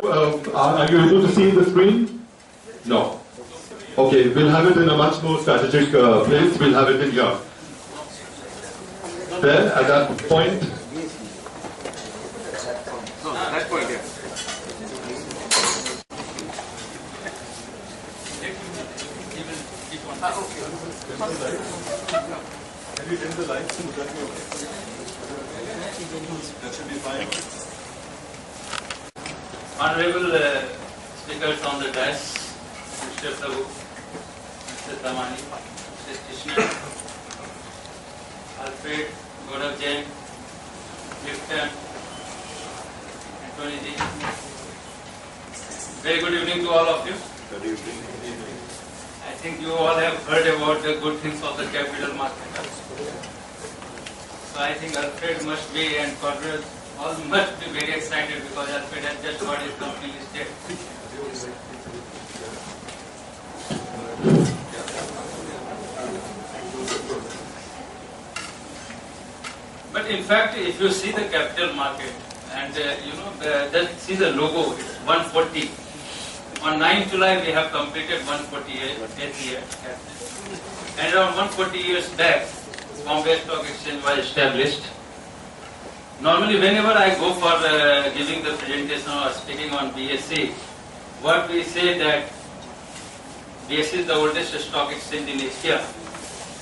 Are you able to see the screen? No. Okay, we'll have it in a much more strategic place. We'll have it in here. There, at that point. No, that point, yeah. Can you dim the lights? Would that be okay? That should be fine. Honorable speakers on the desk, Mr. Prabhu, Mr. Tamani, Mr. Krishna, Alfred, Gaurav Jain, Clifton, Anthony Ji. Very good evening to all of you. Good evening. I think you all have heard about the good things of the capital market. So I think Alfred must be and Conrad all must be very excited because Alfred has just got his company listed. But in fact, if you see the capital market and just see the logo, it's 140. On 9 July we have completed 148th year. And around 140 years back, Bombay Stock Exchange was established. Normally, whenever I go for giving the presentation or speaking on BSE, what we say that BSE is the oldest stock exchange in Asia,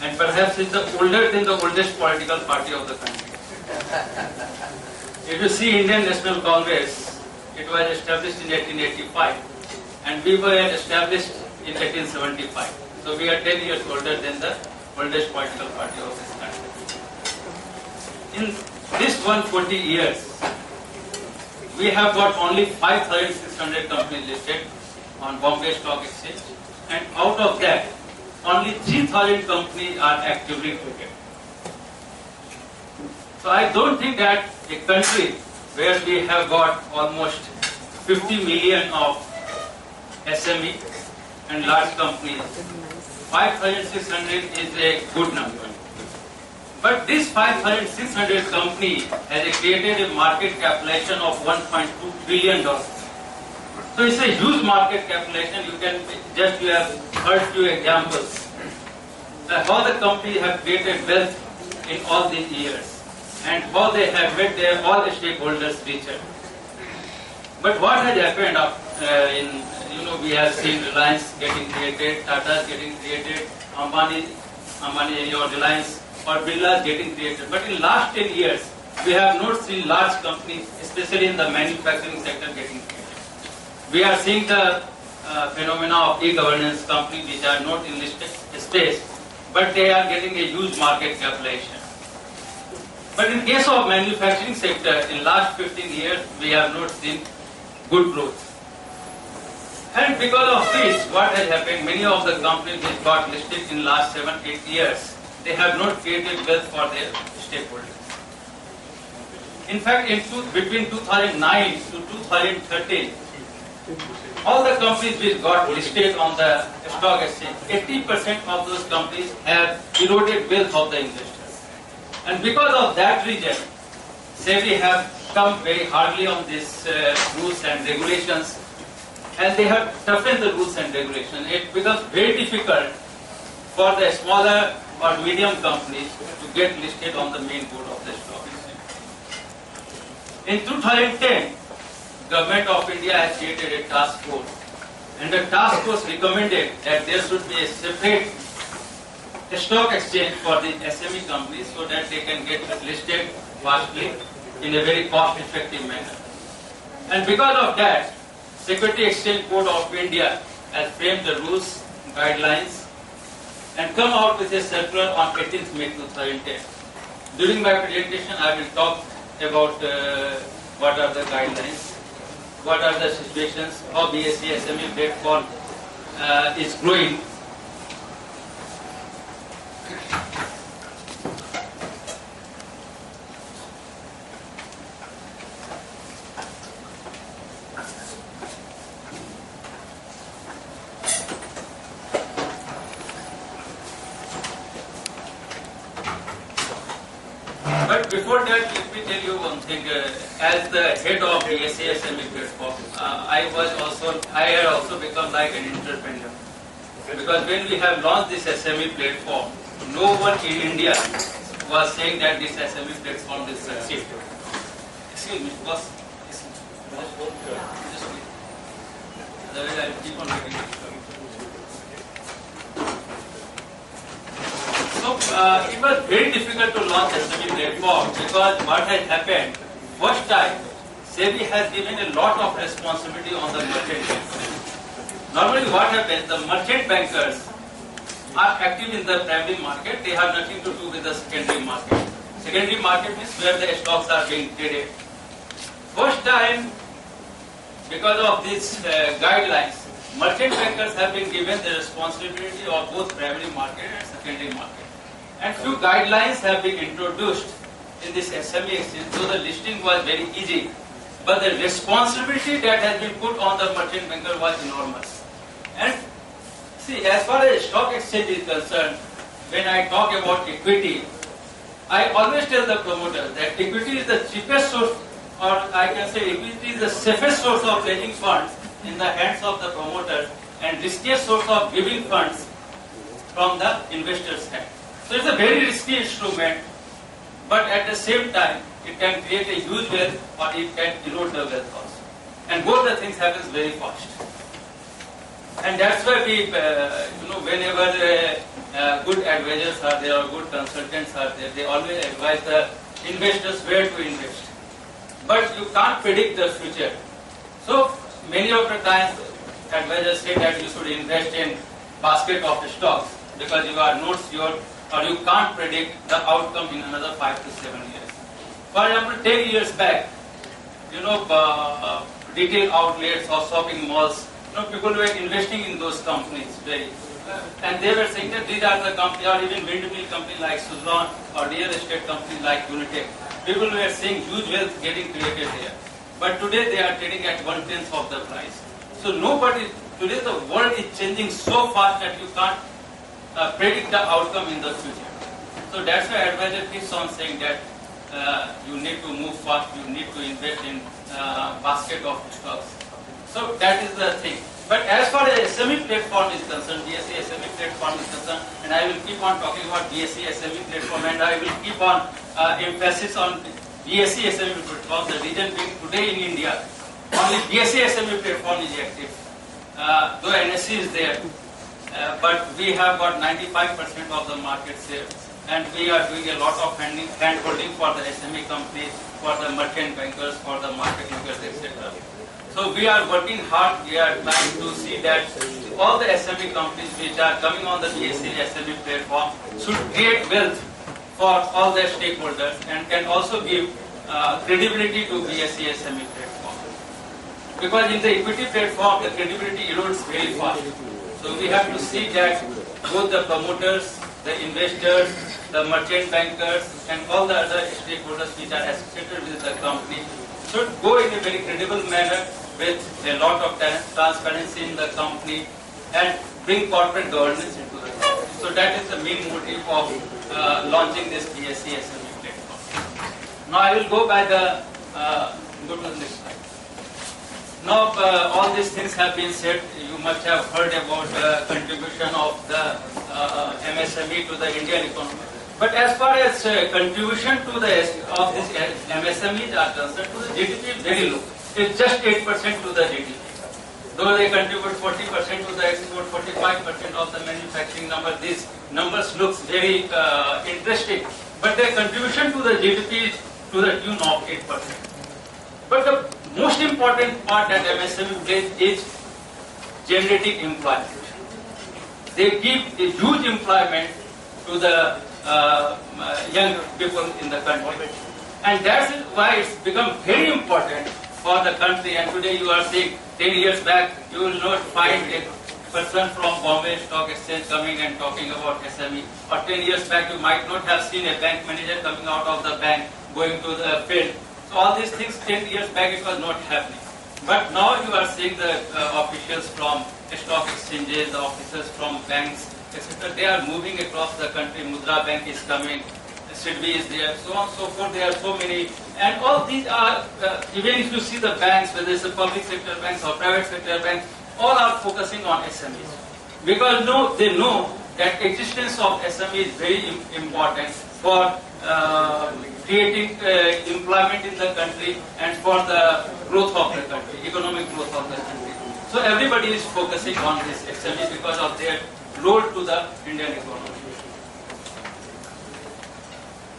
and perhaps it's older than the oldest political party of the country. If you see Indian National Congress, it was established in 1885, and we were established in 1875. So we are 10 years older than the oldest political party of this country. In this 140 years, we have got only 5,600 companies listed on Bombay Stock Exchange, and out of that, only 3,000 companies are actively traded. So I don't think that a country where we have got almost 50 million of SME and large companies, 5,600 is a good number. But this 5,600 company has created a market capitalization of $1.2 billion. So it's a huge market capitalization. You have heard few examples. How the company have created wealth in all these years and how they have made their all stakeholders richer. But what has happened we have seen Reliance getting created, Tata getting created, Ambani or Reliance or Birla getting created. But in last 10 years, we have not seen large companies, especially in the manufacturing sector, getting created. We are seeing the phenomena of e-governance companies which are not in listed space, but they are getting a huge market capitalization. But in case of manufacturing sector, in last 15 years, we have not seen good growth. And because of this, what has happened, many of the companies which got listed in last 7-8 years, they have not created wealth for their stakeholders. In fact, between 2009 to 2013, all the companies which got listed on the stock exchange, 80% of those companies have eroded wealth of the investors. And because of that reason, SEBI have come very hardly on these rules and regulations, and they have toughened the rules and regulations. It becomes very difficult for the smaller or medium companies to get listed on the main board of the stock exchange. In 2010, Government of India has created a task force, and the task force recommended that there should be a separate stock exchange for the SME companies so that they can get listed fastly in a very cost-effective manner. And because of that, Security Exchange Board of India has framed the rules, guidelines, and come out with a circular on 18th May 2010. During my presentation, I will talk about what are the guidelines, what are the situations, how BSE SME platform is growing. But But before that, let me tell you one thing. As the head of the SME platform, I had also become like an entrepreneur. Because when we have launched this SME platform, no one in India was saying that this SME platform will succeed. Excuse me, boss. Otherwise, I will keep on making it. So it was very difficult to launch SME platform because what has happened, first time, SEBI has given a lot of responsibility on the merchant bankers. Normally what happens, the merchant bankers are active in the primary market, they have nothing to do with the secondary market. Secondary market is where the stocks are being traded. First time, because of these guidelines, merchant bankers have been given the responsibility of both primary market and secondary market. And few guidelines have been introduced in this SME exchange, so the listing was very easy. But the responsibility that has been put on the merchant banker was enormous. And see, as far as stock exchange is concerned, when I talk about equity, I always tell the promoters that equity is the cheapest source, or I can say equity is the safest source of raising funds in the hands of the promoters and riskiest source of giving funds from the investors' hand. So it's a very risky instrument, but at the same time, it can create a huge wealth or it can erode the wealth also. And both the things happens very fast. And that's why we, whenever good advisors are there or good consultants are there, they always advise the investors where to invest. But you can't predict the future. So many of the times, advisors say that you should invest in basket of stocks because you are not sure or you can't predict the outcome in another 5 to 7 years. For example, 10 years back, retail outlets or shopping malls, people were investing in those companies and they were saying that these are the companies, or even windmill companies like Suzlon or real estate companies like Unitech. People were seeing huge wealth getting created there. But today they are trading at 1/10 of the price. So today the world is changing so fast that you can't predict the outcome in the future. So that's why advisor keeps on saying that you need to move fast, you need to invest in basket of stocks. So that is the thing. But as far as SME platform is concerned, BSE SME platform is concerned, and I will keep on talking about BSE SME platform, and I will keep on emphasis on BSE SME platform. The reason being today in India, only BSE SME platform is active. Though NSE is there, but we have got 95% of the market share, and we are doing a lot of hand-holding for the SME companies, for the merchant bankers, for the market makers, etc. So we are working hard. We are trying to see that all the SME companies which are coming on the BSE SME platform should create wealth for all their stakeholders and can also give credibility to BSE SME platform. Because in the equity platform, the credibility erodes very fast. So we have to see that both the promoters, the investors, the merchant bankers, and all the other stakeholders which are associated with the company should go in a very credible manner with a lot of transparency in the company and bring corporate governance into the company. So that is the main motive of launching this BSE SME platform. Now I will go by the, go to the next slide. Now all these things have been said. You must have heard about the contribution of the MSME to the Indian economy. But as far as contribution to the of this MSMEs are concerned, to the GDP is very low. It's just 8% to the GDP. Though they contribute 40% to the export, 45% of the manufacturing number, these numbers looks very interesting. But their contribution to the GDP is to the tune of 8%. But the most important part that MSME plays is generating employment. They give a huge employment to the young people in the country. And that's why it's become very important for the country. And today you are seeing 10 years back, you will not find a person from Bombay Stock Exchange coming and talking about SME. Or 10 years back, you might not have seen a bank manager coming out of the bank, going to the field. So all these things 10 years back, it was not happening. But now you are seeing the officials from stock exchanges, the officers from banks, etc. They are moving across the country. Mudra Bank is coming. SIDBI is there, so on and so forth. There are so many, and all these are, even if you see the banks, whether it's the public sector banks or private sector banks, all are focusing on SMEs. Because they know that existence of SME is very important for creating employment in the country and for the growth of the country, economic growth of the country. So everybody is focusing on this SME because of their role to the Indian economy.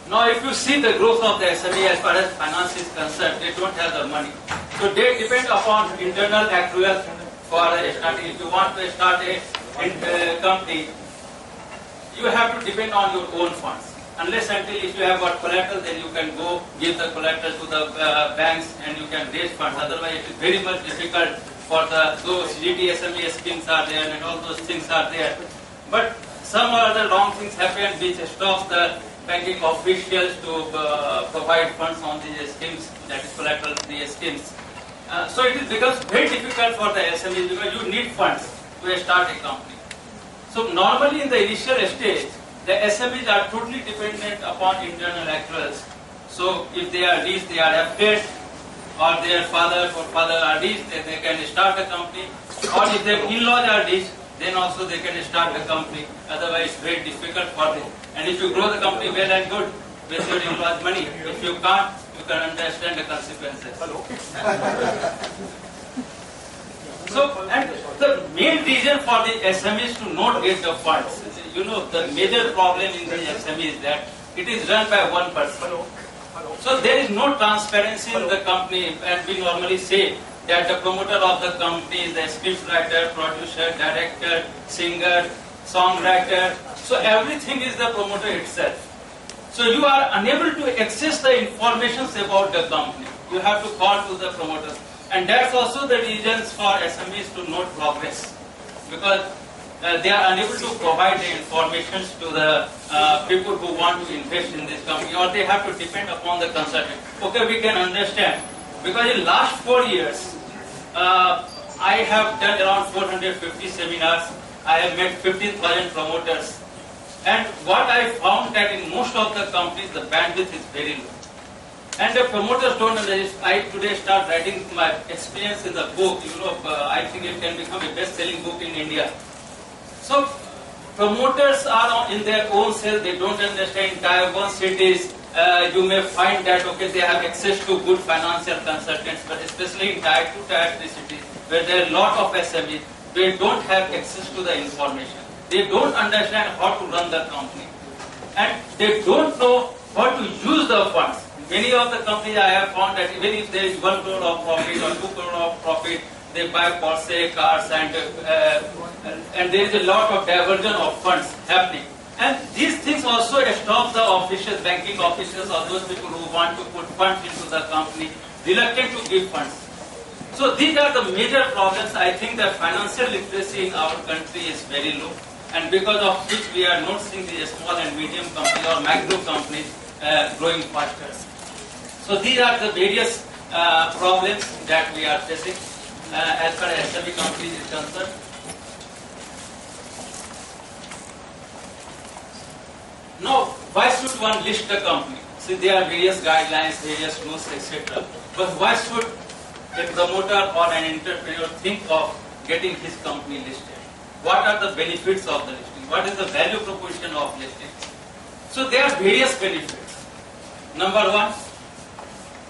Now if you see the growth of the SME as far as finance is concerned, they don't have the money. So they depend upon internal accrual for starting. If you want to start a company, you have to depend on your own funds. Unless until if you have got collateral, then you can go give the collateral to the banks and you can raise funds. Otherwise, it is very much difficult for those CGT SME schemes are there and all those things are there. But some other wrong things happen which stops the banking officials to provide funds on these schemes, that is collateral free schemes. So it becomes very difficult for the SMEs because you need funds to start a company. So normally in the initial stage, the SMEs are totally dependent upon internal accruals. So if they are rich, they are afraid, or their father are rich, then they can start a company. Or if their in-laws are rich, then also they can start a company. Otherwise, it's very difficult for them. And if you grow the company well and good with your in-laws' money, if you can't, you can understand the consequences. So, and the main reason for the SMEs to not get the funds, the major problem in the SME is that it is run by one person. So there is no transparency in the company, and we normally say that the promoter of the company is the scriptwriter, producer, director, singer, songwriter. So everything is the promoter itself. So you are unable to access the information about the company. You have to call to the promoter. And that's also the reasons for SMEs to not progress. Because they are unable to provide the information to the people who want to invest in this company, or they have to depend upon the consultant. Okay, we can understand. Because in last 4 years, I have done around 450 seminars. I have met 15,000 promoters. And what I found that in most of the companies, the bandwidth is very low. And the promoters don't understand. I today start writing my experience in the book. I think it can become a best-selling book in India. So promoters are in their own cell. They don't understand Tier 1 cities. You may find that they have access to good financial consultants, but especially in Tier 2, Tier 3 cities, where there are a lot of SMEs, they don't have access to the information. They don't understand how to run the company, and they don't know how to use the funds. Many of the companies I have found that even if there is 1 crore of profit or 2 crore of profit, they buy Porsche cars, and there is a lot of diversion of funds happening. And these things also stop the officials, banking officials, or those people who want to put funds into the company, reluctant to give funds. So these are the major problems. I think the financial literacy in our country is very low, and because of which we are not seeing the small and medium companies or macro companies growing faster. So these are the various problems that we are facing as far as SME companies is concerned. Now, why should one list a company? See, there are various guidelines, various rules, etc. But why should a promoter or an entrepreneur think of getting his company listed? What are the benefits of the listing? What is the value proposition of listing? So there are various benefits. Number one,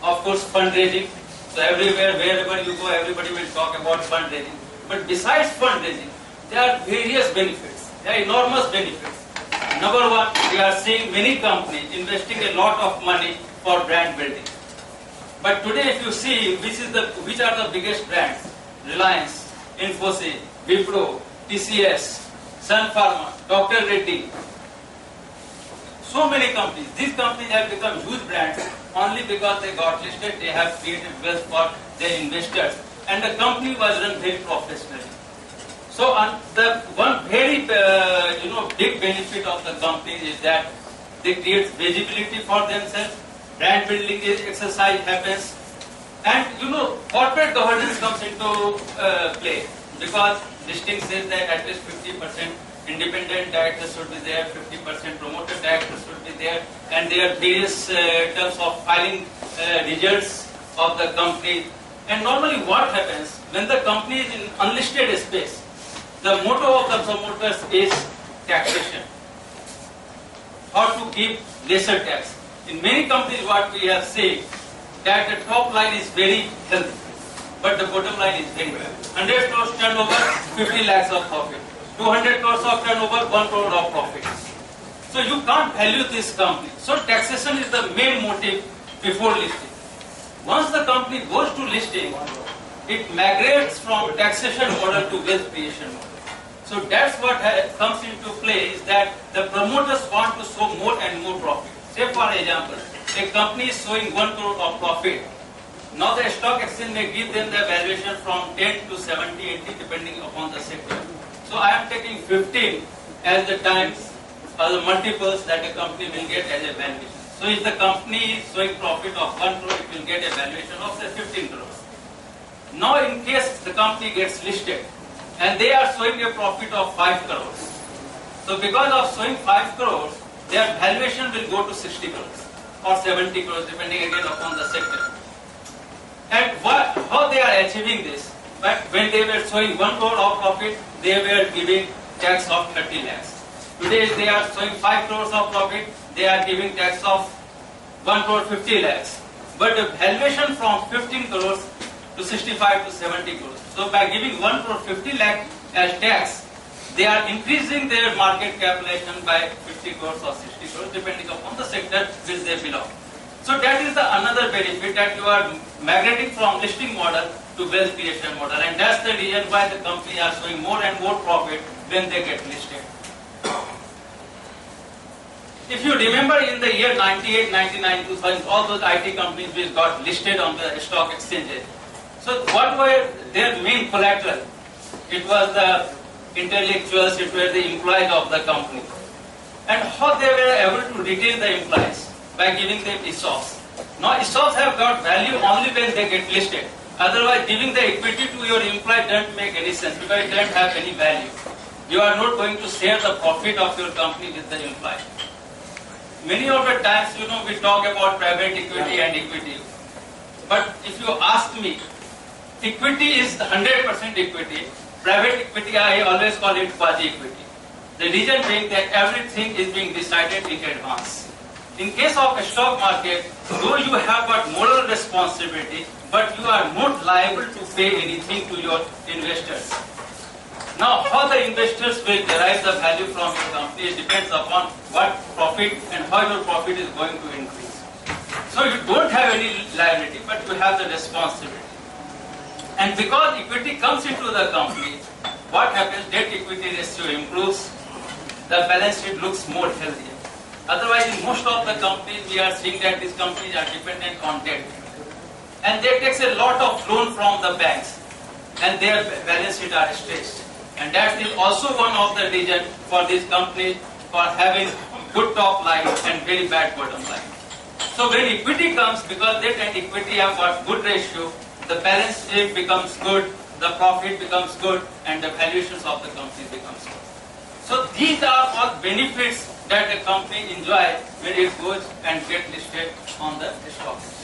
of course, fundraising. So everywhere, wherever you go, everybody will talk about fundraising. But besides fundraising, there are various benefits. There are enormous benefits. Number one, we are seeing many companies investing a lot of money for brand building. But today, if you see which are the biggest brands, Reliance, Infosys, Wipro, TCS, Sun Pharma, Dr. Reddy, so many companies. These companies have become huge brands only because they got listed. They have created wealth for their investors, and the company was run very professionally. So, the one very big benefit of the companies is that they create visibility for themselves. Brand building exercise happens, and corporate governance comes into play, because listing says that at least 50% independent directors should be there, 50% promoter directors should be there, and there are various terms of filing results of the company. And normally what happens, when the company is in unlisted space, the motto of the promoters is taxation, how to keep lesser tax. In many companies what we have seen, that the top line is very healthy, but the bottom line is very bad. 100 crores turnover, 50 lakhs of profit. 200 crores of turnover, 1 crore of profit. So you can't value this company. So taxation is the main motive before listing. Once the company goes to listing, it migrates from taxation model to wealth creation model. So that's what comes into play, is that the promoters want to show more and more profit. Say for example, a company is showing 1 crore of profit. Now the stock exchange may give them the valuation from 10 to 70, 80 depending upon the sector. So I am taking 15 as the times or the multiples that a company will get as a valuation. So if the company is showing profit of 1 crore, it will get a valuation of say 15 crores. Now in case the company gets listed and they are showing a profit of 5 crores. So because of showing 5 crores, their valuation will go to 60 crores or 70 crores depending again upon the sector. And how they are achieving this? But when they were showing 1 crore of profit, they were giving tax of 30 lakhs. Today they are showing 5 crores of profit, they are giving tax of 1 crore 50 lakhs. But the valuation from 15 crores to 65 to 70 crores. So by giving 1 crore 50 lakh as tax, they are increasing their market capitalization by 50 crores or 60 crores depending upon the sector which they belong. So that is the another benefit, that you are migrating from listing model to wealth creation model, and that's the reason why the company are showing more and more profit when they get listed. If you remember in the year 98, 99, 2000, all those IT companies which got listed on the stock exchanges. So what were their main collateral? It was the intellectuals, it were the employees of the company. And how they were able to retain the employees? By giving them ESOPs. Now ESOPs have got value only when they get listed. Otherwise giving the equity to your employee doesn't make any sense because it doesn't have any value. You are not going to share the profit of your company with the employee. Many of the times, we talk about private equity and equity. But if you ask me, equity is 100% equity. Private equity, I always call it quasi-equity. The reason being that everything is being decided in advance. In case of a stock market, though you have got moral responsibility, but you are not liable to pay anything to your investors. Now, how the investors will derive the value from your company depends upon what profit and how your profit is going to increase. So you don't have any liability, but you have the responsibility. And because equity comes into the company, what happens? Debt equity ratio improves, the balance sheet looks more healthier. Otherwise, in most of the companies, we are seeing that these companies are dependent on debt. And they take a lot of loan from the banks, and their balance sheet are stretched. And that is also one of the reasons for these companies for having good top line and very bad bottom line. So when equity comes, because debt and equity have got good ratio, the balance sheet becomes good, the profit becomes good, and the valuations of the company becomes good. So these are all benefits that a company enjoys when it goes and gets listed on the stock exchange.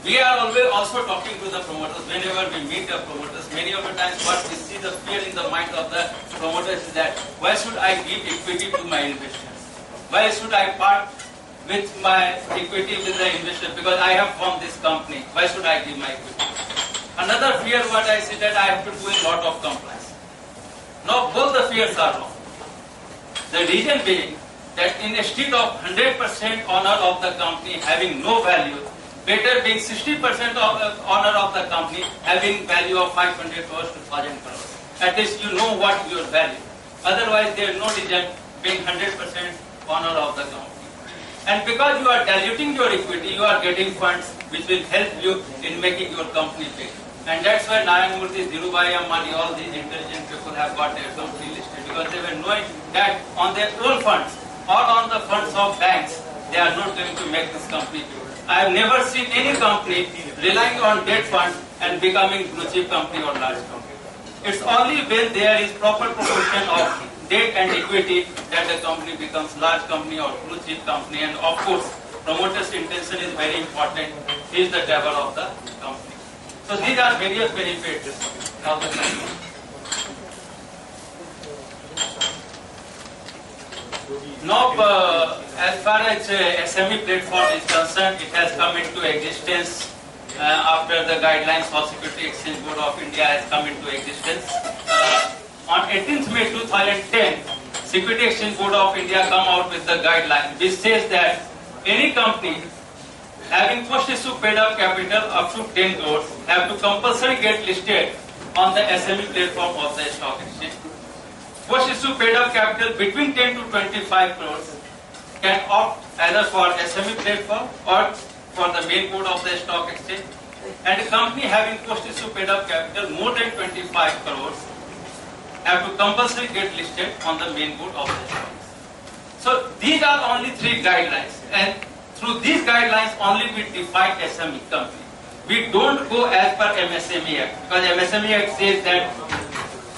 We are always also talking to the promoters. Whenever we meet the promoters, many of the times what we see the fear in the mind of the promoters is that why should I give equity to my investors? Why should I part with my equity with the investor? Because I have formed this company. Why should I give my equity? Another fear what I see that I have to do a lot of compliance. Now both the fears are wrong. The reason being that instead of 100% honor of the company having no value, better being 60% of the honor of the company having value of 500 crores to 1000 crores. At least you know what your value. Otherwise there is no reason being 100% honor of the company. And because you are diluting your equity, you are getting funds which will help you in making your company big. And that's why Narayana Murthy, Dhirubhai Ambani, all these intelligent people have got their company listed, because they were knowing that on their own funds or on the funds of banks, they are not going to make this company big. I have never seen any company relying on debt funds and becoming blue chip company or large company. It's only when there is proper proportion of debt and equity that the company becomes large company or blue chip company. And of course, promoter's intention is very important. He is the driver of the company. So these are various benefits of the company. Now, as far as SME platform is concerned, it has come into existence after the guidelines of Security Exchange Board of India has come into existence. On 18th May 2010, Security Exchange Board of India come out with the guideline which says that any company having post-issue paid-up capital up to 10 crores have to compulsory get listed on the SME platform of the stock exchange. Post-issue paid-up capital between 10 to 25 crores can opt either for SME platform or for the main board of the stock exchange. And a company having post-issue paid-up capital more than 25 crores have to compulsory get listed on the main board of the stock exchange. So these are only 3 guidelines, and through these guidelines only we define SME company. We don't go as per MSME Act, because MSME Act says that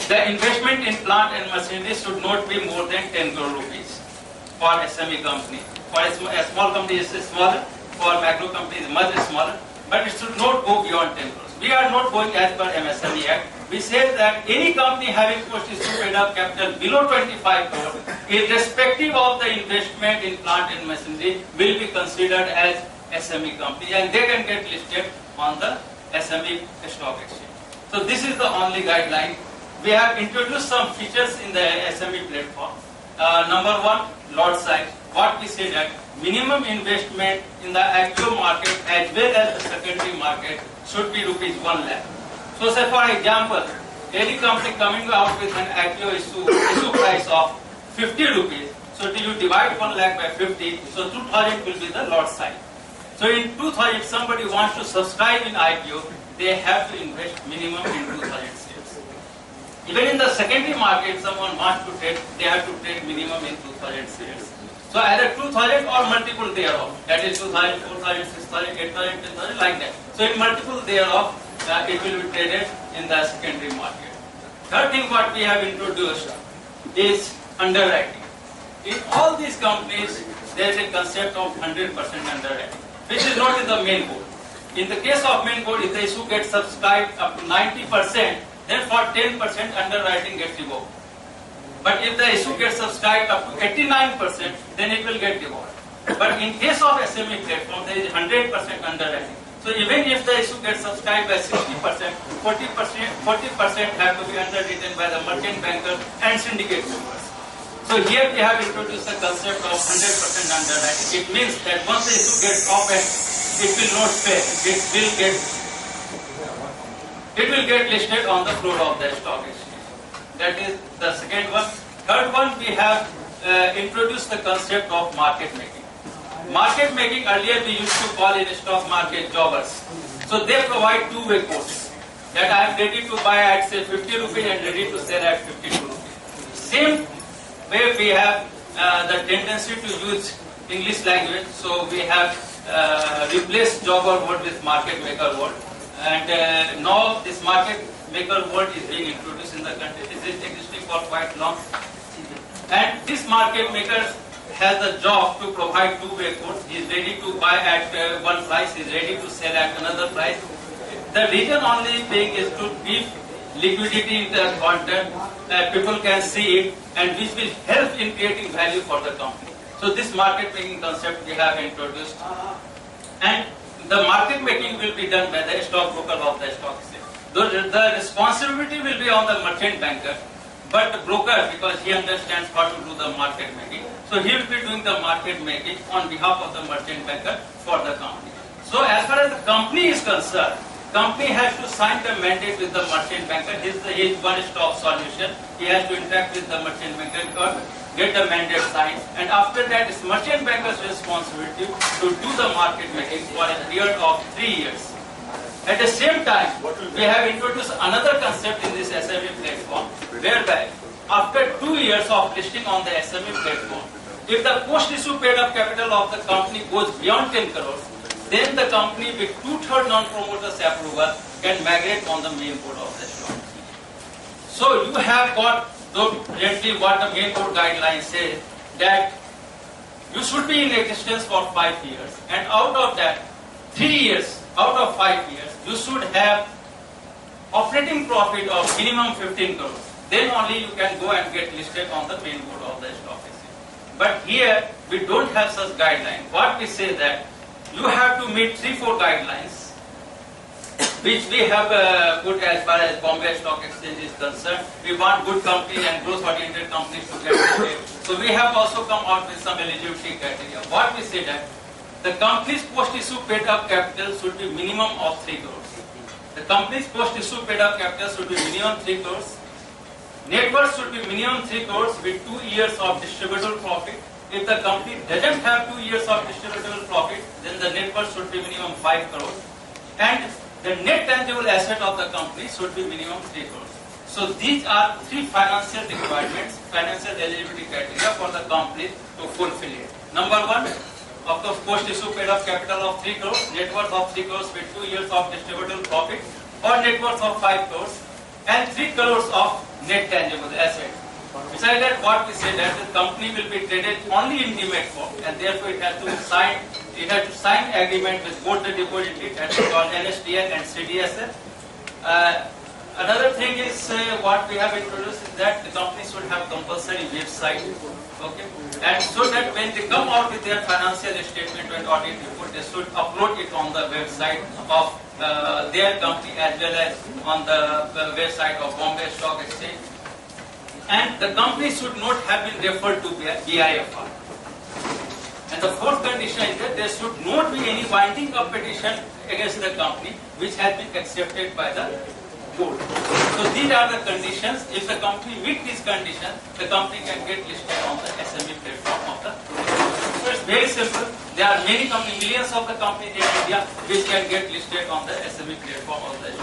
the investment in plant and machinery should not be more than 10 crore rupees for SME company. For a small company is smaller, for macro company is much smaller, but it should not go beyond 10 crores. We are not going as per MSME Act. We say that any company having post-issue paid-up capital below 25 crores, irrespective of the investment in plant and machinery, will be considered as SME company, and they can get listed on the SME stock exchange. So this is the only guideline. We have introduced some features in the SME platform. Number 1, lot size. What we say that minimum investment in the IPO market as well as the secondary market should be rupees 1 lakh. So say for example, any company coming out with an IPO issue price of 50 rupees. So till you divide 1 lakh by 50, so 2000 will be the lot size. So in 2000, if somebody wants to subscribe in IPO, they have to invest minimum in 2000 shares. Even in the secondary market, someone wants to trade, they have to trade minimum in 2000 shares. So either 2000 or multiple thereof, that is 2000, 4000, 6000, 8000, 10,000, like that. So in multiple thereof, it will be traded in the secondary market. Third thing what we have introduced is underwriting. In all these companies, there is a concept of 100% underwriting, which is not in the main board. In the case of main board, if the issue gets subscribed up to 90%, then for 10% underwriting gets revoked. But if the issue gets subscribed up to 89%, then it will get revoked. But in case of SME platform, there is 100% underwriting. So even if the issue gets subscribed by 60%, 40% have to be underwritten by the merchant banker and syndicate members. So here we have introduced the concept of 100% underwriting. It means that once the issue gets opened, it will not fail. It will get listed on the floor of the stock exchange. That is the second one. Third one, we have introduced the concept of market making. Market making, earlier we used to call in stock market jobbers. So they provide two-way quotes. That I am ready to buy at say 50 rupees and ready to sell at 52 rupees. Same way we have the tendency to use English language. So we have replaced jobber word with market maker word. And now this market maker word is being introduced in the country. This is existing for quite long. And this market maker has the job to provide two-way quotes. He is ready to buy at one price, he is ready to sell at another price. The reason only being is to give liquidity in the content, people can see it, and which will help in creating value for the company. So this market making concept we have introduced. And the market making will be done by the stockbroker of the stock exchange. The responsibility will be on the merchant banker, but the broker, because he understands how to do the market making, so he will be doing the market making on behalf of the merchant banker for the company. So as far as the company is concerned, company has to sign the mandate with the merchant banker. He is one-stop solution. He has to interact with the merchant banker, get the mandate signed, and after that it's merchant banker's responsibility to do the market making for a period of 3 years. At the same time, we have introduced another concept in this SME platform, whereby after 2 years of listing on the SME platform, if the post-issue paid-up capital of the company goes beyond 10 crores, then the company with 2/3 non-promoters approval can migrate on the main board of the stock. So you have got presently what the main board guidelines say, that you should be in existence for 5 years, and out of that 3 years, out of 5 years, you should have operating profit of minimum 15 crores. Then only you can go and get listed on the main board of the stock exchange. But here we don't have such guideline. What we say that you have to meet 3-4 guidelines, which we have put as far as Bombay Stock Exchange is concerned. We want good companies and growth-oriented companies to get listed. So we have also come out with some eligibility criteria. What we say that the company's post-issue paid-up capital should be minimum of 3 crores. The company's post-issue paid-up capital should be minimum 3 crores. Net worth should be minimum 3 crores with 2 years of distributable profit. If the company doesn't have 2 years of distributable profit, then the net worth should be minimum 5 crores. And the net tangible asset of the company should be minimum 3 crores. So these are 3 financial requirements, financial eligibility criteria for the company to fulfill it. Number 1, of the post-issue paid-up capital of 3 crores, net worth of 3 crores with 2 years of distributable profit, or net worth of 5 crores, and 3 crores of net tangible asset. Besides that, what we say that the company will be traded only in demat form, and therefore it has to sign agreement with both the depository, that's called NSDL and CDSL. Another thing is what we have introduced is that the company should have compulsory website, okay, and so that when they come out with their financial statement and audit report, they should upload it on the website of their company as well as on the website of Bombay Stock Exchange. And the company should not have been referred to BIFR. And the 4th condition is that there should not be any winding up petition against the company which has been accepted by the board. So these are the conditions. If the company meets these conditions, the company can get listed on the SME platform of the. So it's very simple. There are many companies, millions of the companies in India which can get listed on the SME platform of the.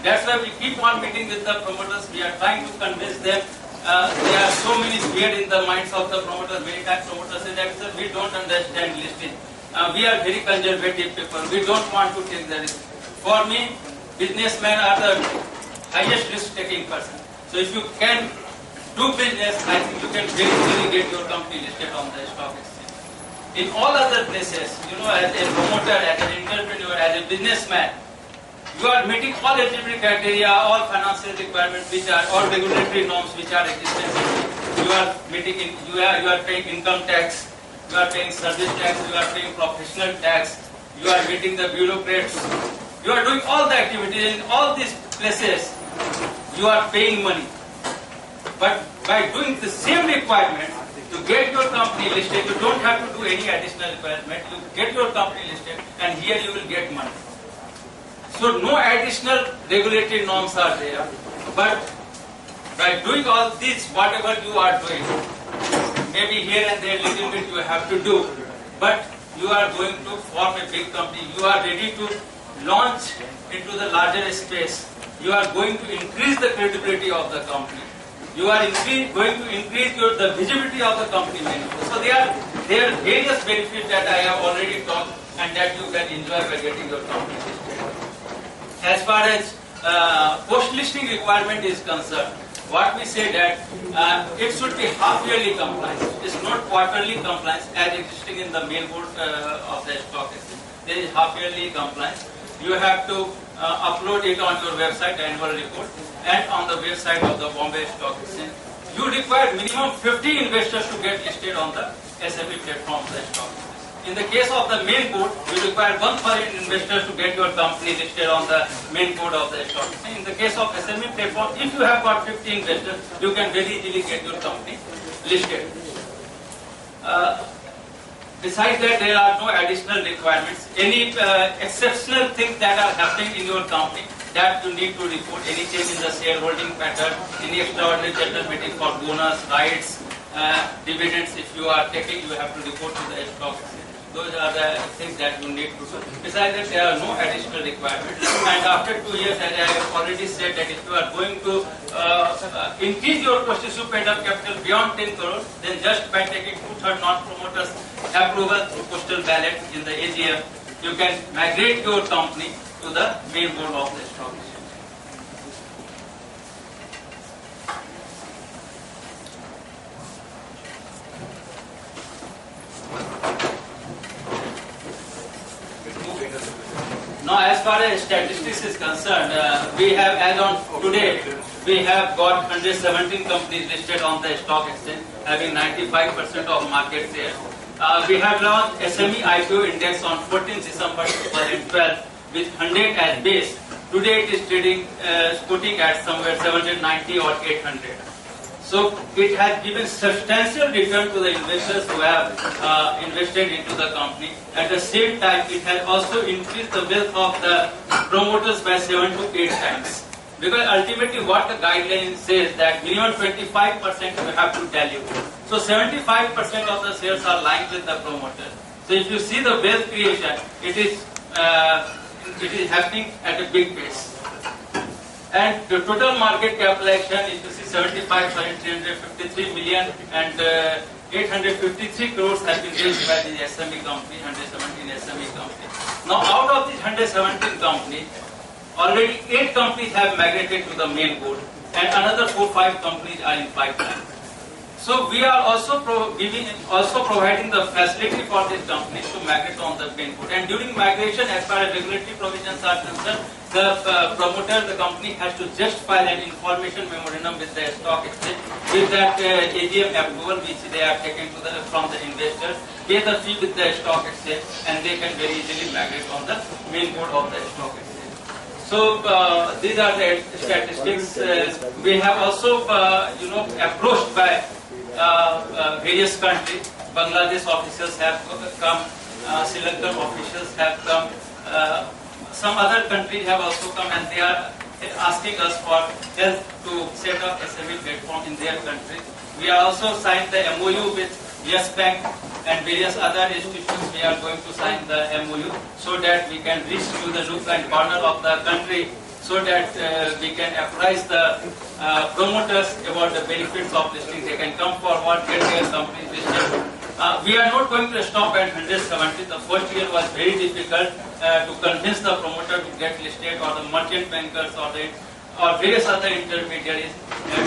That's why we keep on meeting with the promoters. We are trying to convince them. There are so many fear in the minds of the promoters. Many times promoters say that we don't understand listing. We are very conservative people. We don't want to take the risk. For me, businessmen are the highest risk-taking person. So if you can do business, I think you can very easily get your company listed on the stock exchange. In all other places, as a promoter, as an entrepreneur, as a businessman, you are meeting all eligibility criteria, all financial requirements, which are all regulatory norms which are existing. You are meeting, you are paying income tax, you are paying service tax, you are paying professional tax, you are meeting the bureaucrats, you are doing all the activities in all these places. You are paying money, but by doing the same requirement to get your company listed, you don't have to do any additional requirement. You get your company listed, and here you will get money. So no additional regulatory norms are there, but by doing all this, whatever you are doing, maybe here and there little bit you have to do, but you are going to form a big company. You are ready to launch into the larger space. You are going to increase the credibility of the company. You are going to increase the visibility of the company. So there are various benefits that I have already talked and that you can enjoy by getting your company listed. As far as post-listing requirement is concerned, what we say that it should be half-yearly compliance. It's not quarterly compliance as existing in the main board of the stock exchange. There is half-yearly compliance. You have to upload it on your website, the annual report, and on the website of the Bombay Stock Exchange. You require minimum 50 investors to get listed on the SME platform of the stock exchange. In the case of the main board, you require 1,000 investors to get your company listed on the main board of the stock exchange. In the case of SME platform, if you have got 50 investors, you can very easily get your company listed. Besides that, there are no additional requirements. Any exceptional things that are happening in your company that you need to report, any change in the shareholding pattern, any extraordinary general meeting for bonus, rights, dividends, if you are taking, you have to report to the stock exchange. Those are the things that you need to do. Besides that, there are no additional requirements. And after 2 years, as I have already said, that if you are going to increase your post-issue paid-up capital beyond 10 crores, then just by taking 2/3 non-promoters approval through postal ballot in the AGM, you can migrate your company to the main board of the stock exchange. far as statistics is concerned, we have, as on today, we have got 117 companies listed on the stock exchange, having 95% of market share. We have launched SME IPO index on 14th December 2012 with 100 as base. Today it is trading, putting at somewhere 790 or 800. So it has given substantial return to the investors who have invested into the company. At the same time, it has also increased the wealth of the promoters by 7 to 8 times. Because ultimately what the guideline says that minimum 25% you have to dilute. So 75% of the shares are lying with the promoter. So if you see the wealth creation, it is happening at a big pace. And the total market capitalization, if you see 75,353 million and 853 crores have been raised by the SME company, 117 SME companies. Now out of these 117 companies, already 8 companies have migrated to the main board and another 4-5 companies are in pipeline. So we are also providing the facility for these companies to migrate on the main board. And during migration, as far as regulatory provisions are concerned, the promoter, the company has to just file an information memorandum with the stock exchange with that AGM approval which they have taken from the investors, pay the fee with the stock exchange, and they can very easily migrate on the main board of the stock exchange. So these are the statistics. We have also, approached by various countries. Bangladesh officials have come, Sri Lankan officials have come, some other countries have also come, and they are asking us for help to set up SME platform in their country. We are also signed the MOU with Yes Bank and various other institutions. We are going to sign the MOU so that we can reach to the nook and corner of the country, so that we can apprise the promoters about the benefits of listing. They can come forward, get their companies listed. We are not going to stop at 170. The first year was very difficult to convince the promoter to get listed, or the merchant bankers, or various other intermediaries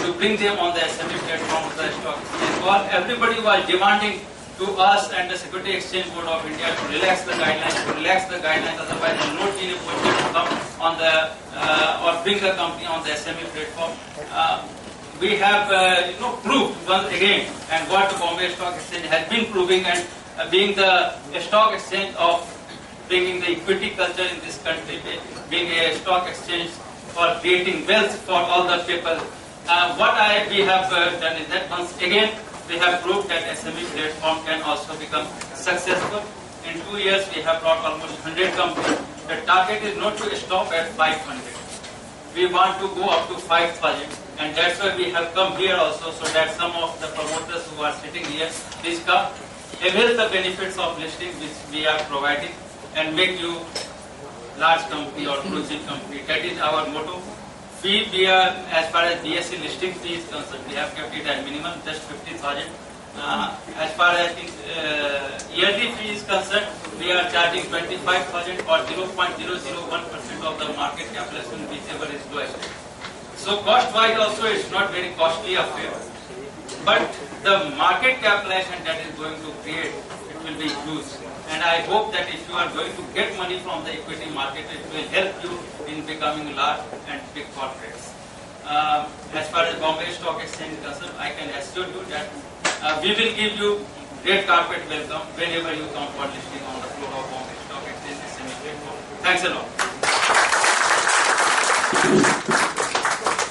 to bring them on the SME platform of the stock exchange. Or everybody was demanding to us and the Security Exchange Board of India to relax the guidelines, otherwise they will not be in a position to come on the or bring the company on the SME platform. We have proved once again, and what the Bombay Stock Exchange has been proving, and being the stock exchange of bringing the equity culture in this country, being a stock exchange for creating wealth for all the people. What we have done is that once again we have proved that SME platform can also become successful. In 2 years we have brought almost 100 companies. The target is not to stop at 500. We want to go up to 5,000, and that's why we have come here also, so that some of the promoters who are sitting here, please come, avail the benefits of listing which we are providing, and make you large company or blue-chip company. That is our motto. Fee, we are, as far as BSE listing fee is concerned, we have kept it at minimum just 50,000. As far as yearly fee is concerned, we are charging 25,000 or 0.001% of the market capitalization, whichever is lowest. So cost-wise also it's not very costly affair. But the market capitalization that is going to create, it will be huge. And I hope that if you are going to get money from the equity market, it will help you in becoming large and big corporates. As far as Bombay Stock Exchange is concerned, I can assure you that we will give you great carpet welcome whenever you come for listing on the floor of Bombay Stock Exchange. Thanks a lot.